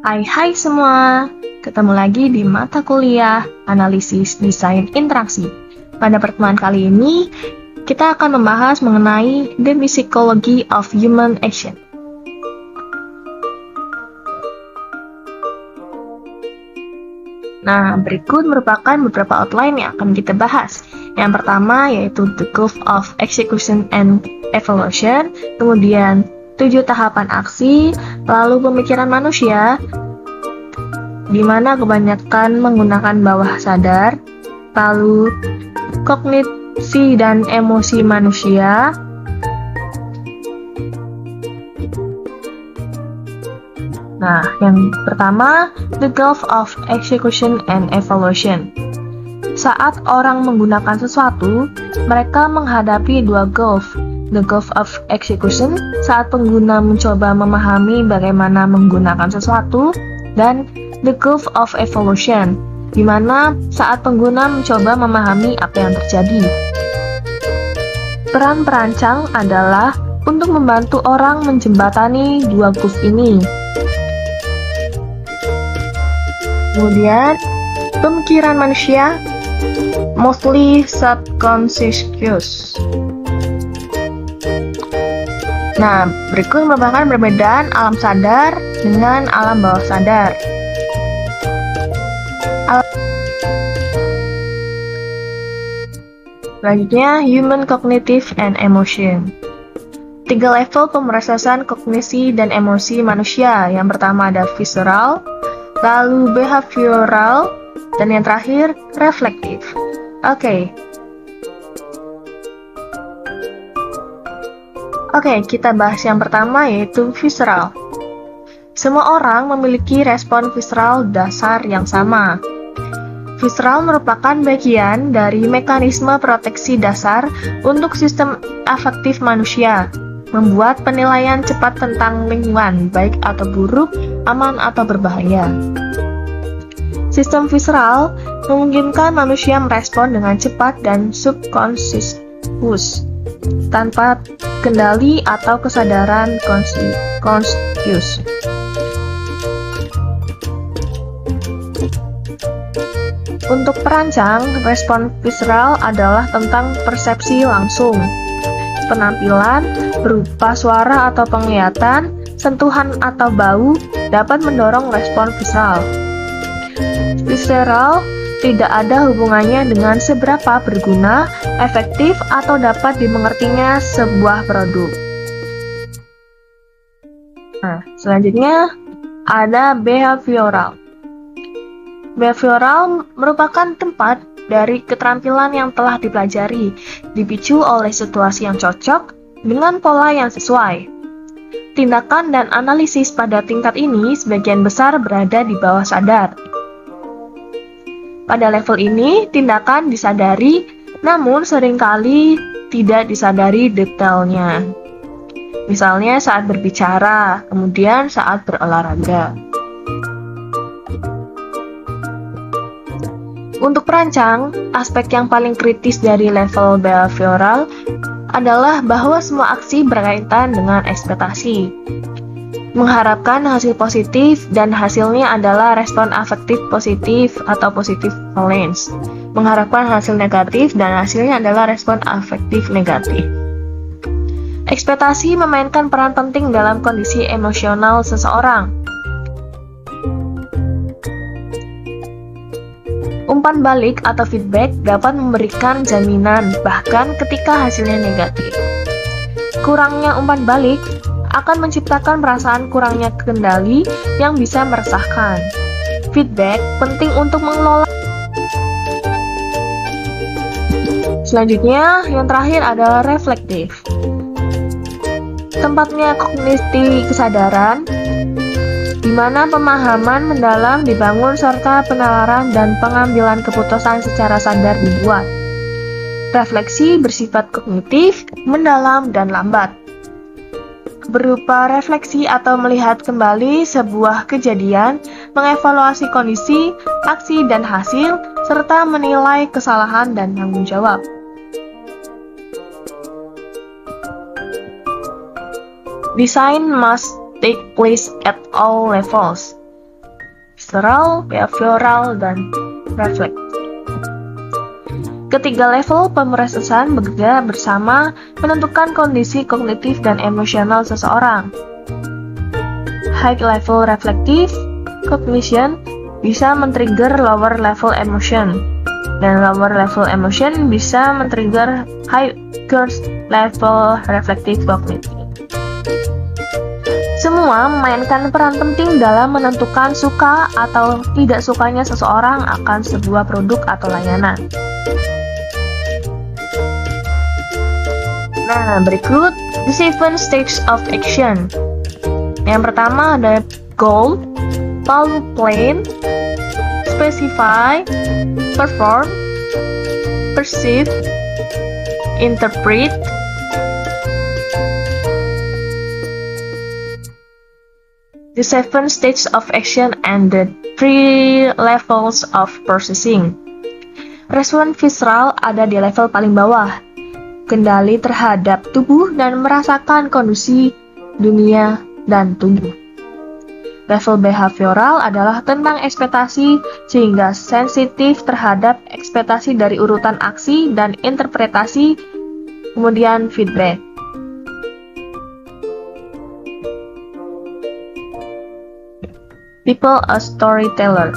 Hai semua, ketemu lagi di mata kuliah Analisis Desain Interaksi. Pada pertemuan kali ini, kita akan membahas mengenai The Psychology of Human Action. Nah, berikut merupakan beberapa outline yang akan kita bahas. Yang pertama yaitu The Curve of Execution and Evaluation, kemudian 7 tahapan aksi, lalu pemikiran manusia, di mana kebanyakan menggunakan bawah sadar, lalu kognisi dan emosi manusia, nah, yang pertama, The Gulf of Execution and Evaluation. Saat orang menggunakan sesuatu, mereka menghadapi dua gulf. The Gulf of Execution, saat pengguna mencoba memahami bagaimana menggunakan sesuatu, dan The Gulf of Evaluation, di mana saat pengguna mencoba memahami apa yang terjadi. Peran perancang adalah untuk membantu orang menjembatani dua gulf ini. Kemudian, pemikiran manusia mostly subconscious. Nah, berikut merupakan perbedaan alam sadar dengan alam bawah sadar. Selanjutnya, Human Cognitive and Emotion. 3 level pemrosesan kognisi dan emosi manusia. Yang pertama ada visceral, lalu behavioral, dan yang terakhir reflektif. Oke, kita bahas yang pertama yaitu visceral. Semua orang memiliki respon visceral dasar yang sama. Visceral merupakan bagian dari mekanisme proteksi dasar untuk sistem afektif manusia, membuat penilaian cepat tentang lingkungan, baik atau buruk, aman atau berbahaya. Sistem visceral memungkinkan manusia merespon dengan cepat dan subconscious, tanpa kendali atau kesadaran conscious. Untuk perancang, respon visceral adalah tentang persepsi langsung. Penampilan berupa suara atau penglihatan, sentuhan atau bau dapat mendorong respon visceral. Visceral tidak ada hubungannya dengan seberapa berguna, efektif, atau dapat dimengertinya sebuah produk. Nah, selanjutnya ada behavioral. Behavioral merupakan tempat dari keterampilan yang telah dipelajari, dipicu oleh situasi yang cocok dengan pola yang sesuai. Tindakan dan analisis pada tingkat ini sebagian besar berada di bawah sadar. Pada level ini, tindakan disadari, namun seringkali tidak disadari detailnya. Misalnya saat berbicara, kemudian saat berolahraga. Untuk perancang, aspek yang paling kritis dari level behavioral adalah bahwa semua aksi berkaitan dengan ekspektasi. Mengharapkan hasil positif dan hasilnya adalah respon afektif positif atau positive valence. Mengharapkan hasil negatif dan hasilnya adalah respon afektif negatif. Ekspektasi memainkan peran penting dalam kondisi emosional seseorang. Umpan balik atau feedback dapat memberikan jaminan bahkan ketika hasilnya negatif. Kurangnya umpan balik akan menciptakan perasaan kurangnya kendali yang bisa meresahkan. Feedback penting untuk mengelola. Selanjutnya, yang terakhir adalah reflektif. Tempatnya kognisi kesadaran, di mana pemahaman mendalam dibangun serta penalaran dan pengambilan keputusan secara sadar dibuat. Refleksi bersifat kognitif, mendalam, dan lambat. Berupa refleksi atau melihat kembali sebuah kejadian, mengevaluasi kondisi, aksi, dan hasil, serta menilai kesalahan dan tanggung jawab. Design must take place at all levels. visceral, behavioral, dan refleks. Ketiga level pemrosesan bekerja bersama menentukan kondisi kognitif dan emosional seseorang. High level reflective cognition bisa men-trigger lower level emotion, dan lower level emotion bisa men-trigger higher level reflective cognition. Semua memainkan peran penting dalam menentukan suka atau tidak sukanya seseorang akan sebuah produk atau layanan. Nah, berikut the 7 stages of action. Yang pertama ada goal, lalu plan, specify, perform, perceive, interpret, the 7 stages of action and the 3 levels of processing. Respon visceral ada di level paling bawah, kendali terhadap tubuh dan merasakan kondisi dunia dan tubuh. Level behavioral adalah tentang ekspektasi sehingga sensitif terhadap ekspektasi dari urutan aksi dan interpretasi, kemudian feedback. People a storyteller.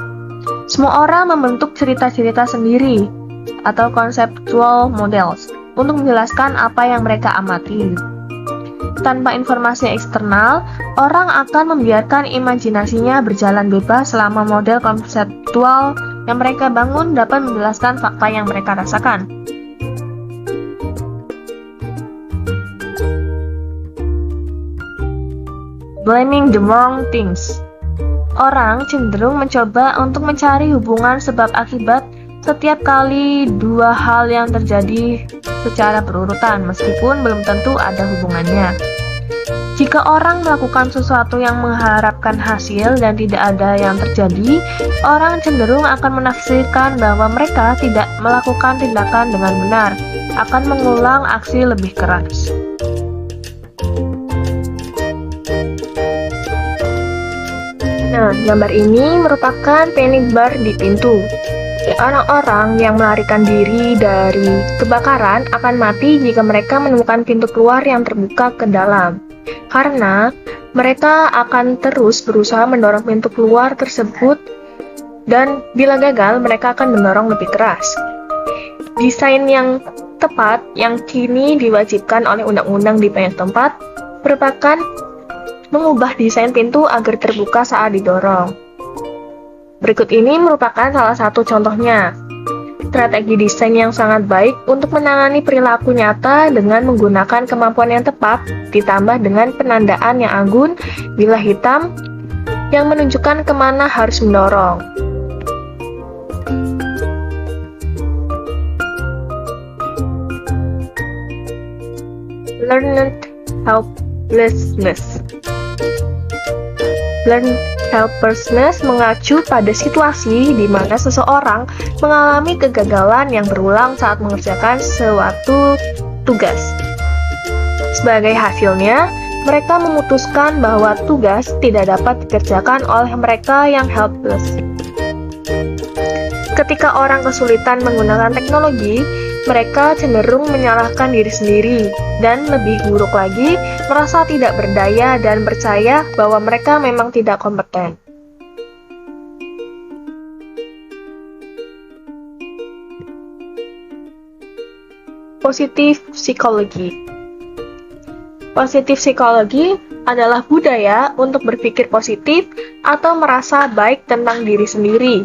Semua orang membentuk cerita-cerita sendiri atau conceptual models untuk menjelaskan apa yang mereka amati. Tanpa informasi eksternal, orang akan membiarkan imajinasinya berjalan bebas selama model konseptual yang mereka bangun dapat menjelaskan fakta yang mereka rasakan. Blaming the wrong things. Orang cenderung mencoba untuk mencari hubungan sebab akibat setiap kali dua hal yang terjadi secara berurutan, meskipun belum tentu ada hubungannya. Jika orang melakukan sesuatu yang mengharapkan hasil dan tidak ada yang terjadi, orang cenderung akan menafsirkan bahwa mereka tidak melakukan tindakan dengan benar, akan mengulang aksi lebih keras. Nah, gambar ini merupakan panic bar di pintu. Orang-orang yang melarikan diri dari kebakaran akan mati jika mereka menemukan pintu keluar yang terbuka ke dalam, karena mereka akan terus berusaha mendorong pintu keluar tersebut, dan bila gagal, mereka akan mendorong lebih keras. Desain yang tepat yang kini diwajibkan oleh undang-undang di banyak tempat merupakan mengubah desain pintu agar terbuka saat didorong. Berikut ini merupakan salah satu contohnya. Strategi desain yang sangat baik untuk menangani perilaku nyata dengan menggunakan kemampuan yang tepat, ditambah dengan penandaan yang anggun bila hitam yang menunjukkan kemana harus mendorong. Learned helplessness. Learned helplessness mengacu pada situasi di mana seseorang mengalami kegagalan yang berulang saat mengerjakan suatu tugas. Sebagai hasilnya, mereka memutuskan bahwa tugas tidak dapat dikerjakan oleh mereka yang helpless. Ketika orang kesulitan menggunakan teknologi, mereka cenderung menyalahkan diri sendiri, dan lebih buruk lagi, merasa tidak berdaya dan percaya bahwa mereka memang tidak kompeten. Positive psychology. Positive psychology adalah budaya untuk berpikir positif atau merasa baik tentang diri sendiri.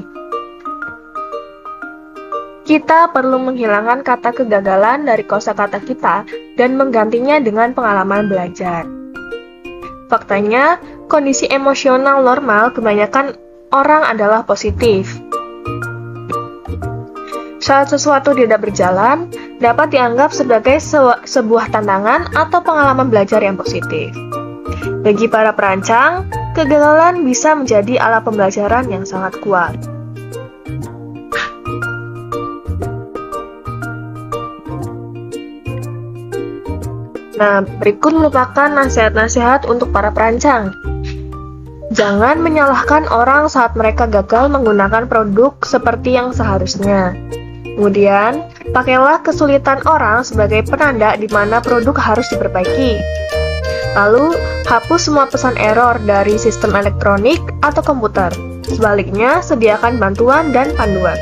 Kita perlu menghilangkan kata kegagalan dari kosakata kita dan menggantinya dengan pengalaman belajar. Faktanya, kondisi emosional normal kebanyakan orang adalah positif. Saat sesuatu tidak berjalan, dapat dianggap sebagai sebuah tantangan atau pengalaman belajar yang positif. Bagi para perancang, kegagalan bisa menjadi alat pembelajaran yang sangat kuat. Nah, berikut merupakan nasihat-nasihat untuk para perancang. Jangan menyalahkan orang saat mereka gagal menggunakan produk seperti yang seharusnya. Kemudian, pakailah kesulitan orang sebagai penanda di mana produk harus diperbaiki. Lalu, hapus semua pesan error dari sistem elektronik atau komputer. Sebaliknya, sediakan bantuan dan panduan.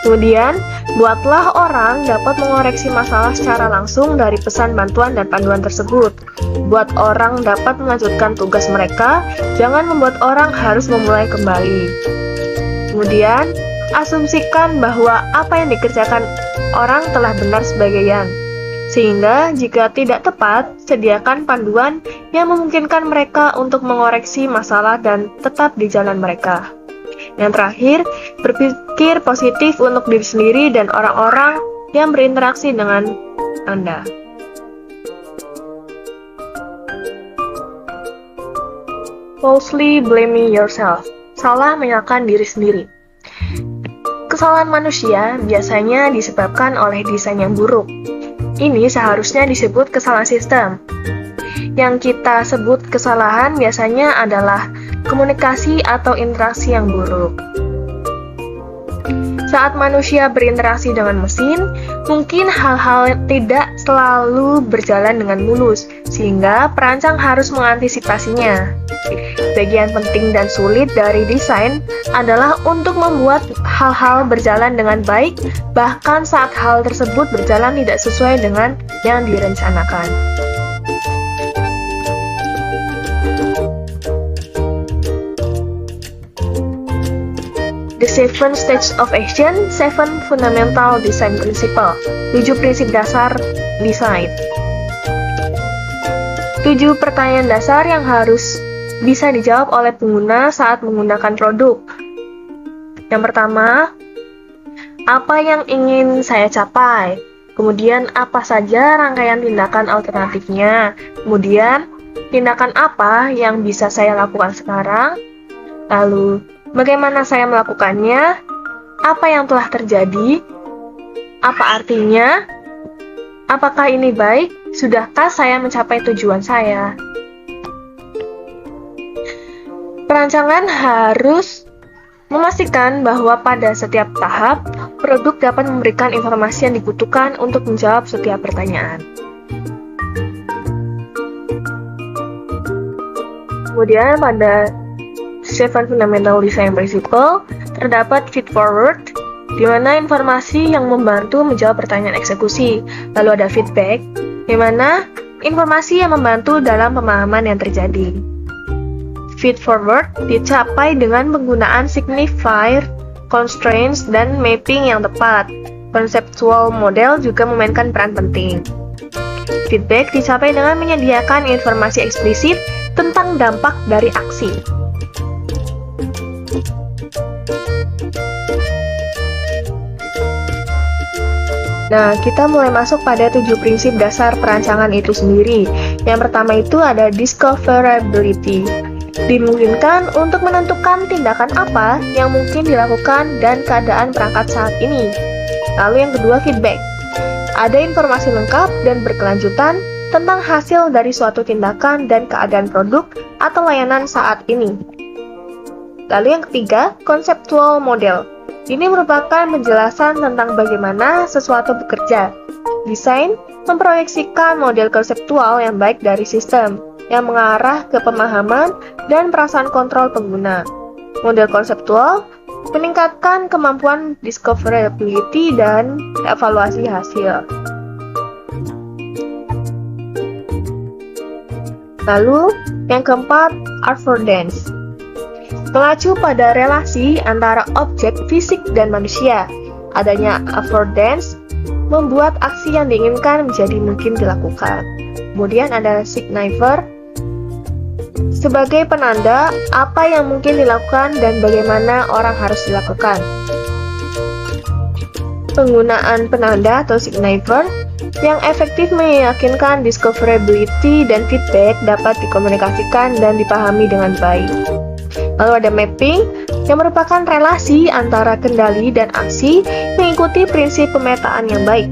Kemudian, buatlah orang dapat mengoreksi masalah secara langsung dari pesan bantuan dan panduan tersebut. Buat orang dapat melanjutkan tugas mereka, jangan membuat orang harus memulai kembali. Kemudian, asumsikan bahwa apa yang dikerjakan orang telah benar sebagian. Sehingga, jika tidak tepat, sediakan panduan yang memungkinkan mereka untuk mengoreksi masalah dan tetap di jalan mereka. Yang terakhir, berpikir positif untuk diri sendiri dan orang-orang yang berinteraksi dengan Anda. Falsely blaming yourself. Salah menyalahkan diri sendiri. Kesalahan manusia biasanya disebabkan oleh desain yang buruk. Ini seharusnya disebut kesalahan sistem. Yang kita sebut kesalahan biasanya adalah komunikasi atau interaksi yang buruk. Saat manusia berinteraksi dengan mesin, mungkin hal-hal tidak selalu berjalan dengan mulus, sehingga perancang harus mengantisipasinya. Bagian penting dan sulit dari desain adalah untuk membuat hal-hal berjalan dengan baik, bahkan saat hal tersebut berjalan tidak sesuai dengan yang direncanakan. The 7 Stages of Action, 7 Fundamental Design Principle, 7 prinsip dasar desain. 7 pertanyaan dasar yang harus bisa dijawab oleh pengguna saat menggunakan produk. Yang pertama, apa yang ingin saya capai? Kemudian, apa saja rangkaian tindakan alternatifnya? Kemudian, tindakan apa yang bisa saya lakukan sekarang? Lalu, bagaimana saya melakukannya? Apa yang telah terjadi? Apa artinya? Apakah ini baik? Sudahkah saya mencapai tujuan saya? Perancangan harus memastikan bahwa pada setiap tahap, produk dapat memberikan informasi yang dibutuhkan untuk menjawab setiap pertanyaan. Kemudian pada 7 Fundamental Design Principle, terdapat feed forward, di mana informasi yang membantu menjawab pertanyaan eksekusi. Lalu ada feedback, di mana informasi yang membantu dalam pemahaman yang terjadi. Feed forward dicapai dengan penggunaan signifier, constraints, dan mapping yang tepat. Conceptual model juga memainkan peran penting. Feedback dicapai dengan menyediakan informasi eksplisit tentang dampak dari aksi. Nah, kita mulai masuk pada 7 prinsip dasar perancangan itu sendiri. Yang pertama itu ada discoverability. Dimungkinkan untuk menentukan tindakan apa yang mungkin dilakukan dan keadaan perangkat saat ini. Lalu yang kedua, feedback. Ada informasi lengkap dan berkelanjutan tentang hasil dari suatu tindakan dan keadaan produk atau layanan saat ini. Lalu yang ketiga, conceptual model. Ini merupakan penjelasan tentang bagaimana sesuatu bekerja. Desain memproyeksikan model konseptual yang baik dari sistem, yang mengarah ke pemahaman dan perasaan kontrol pengguna. Model konseptual meningkatkan kemampuan discoverability dan evaluasi hasil. Lalu, yang keempat, affordance. Mengacu pada relasi antara objek fisik dan manusia. Adanya affordance membuat aksi yang diinginkan menjadi mungkin dilakukan. Kemudian ada signifier sebagai penanda apa yang mungkin dilakukan dan bagaimana orang harus dilakukan. Penggunaan penanda atau signifier yang efektif meyakinkan discoverability dan feedback dapat dikomunikasikan dan dipahami dengan baik. Lalu ada mapping yang merupakan relasi antara kendali dan aksi mengikuti prinsip pemetaan yang baik.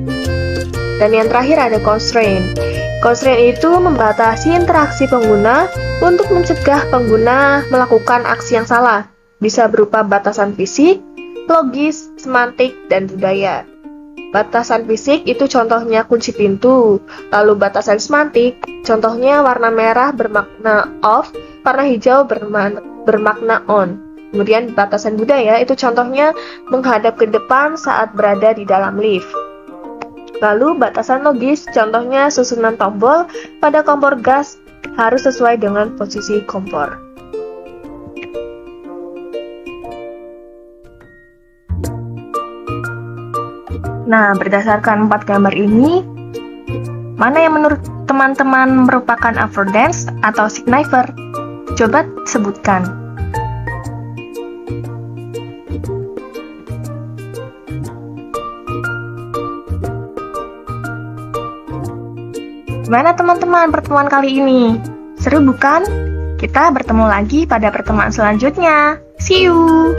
Dan yang terakhir ada constraint Constraint itu membatasi interaksi pengguna untuk mencegah pengguna melakukan aksi yang salah. Bisa berupa batasan fisik, logis, semantik, dan budaya. Batasan fisik itu contohnya kunci pintu, lalu batasan semantik, contohnya warna merah bermakna off, warna hijau bermakna on. Kemudian batasan budaya itu contohnya menghadap ke depan saat berada di dalam lift. Lalu batasan logis, contohnya susunan tombol pada kompor gas harus sesuai dengan posisi kompor. Nah, berdasarkan 4 gambar ini, mana yang menurut teman-teman merupakan affordance atau signifier? Coba sebutkan. Gimana teman-teman pertemuan kali ini? Seru bukan? Kita bertemu lagi pada pertemuan selanjutnya. See you!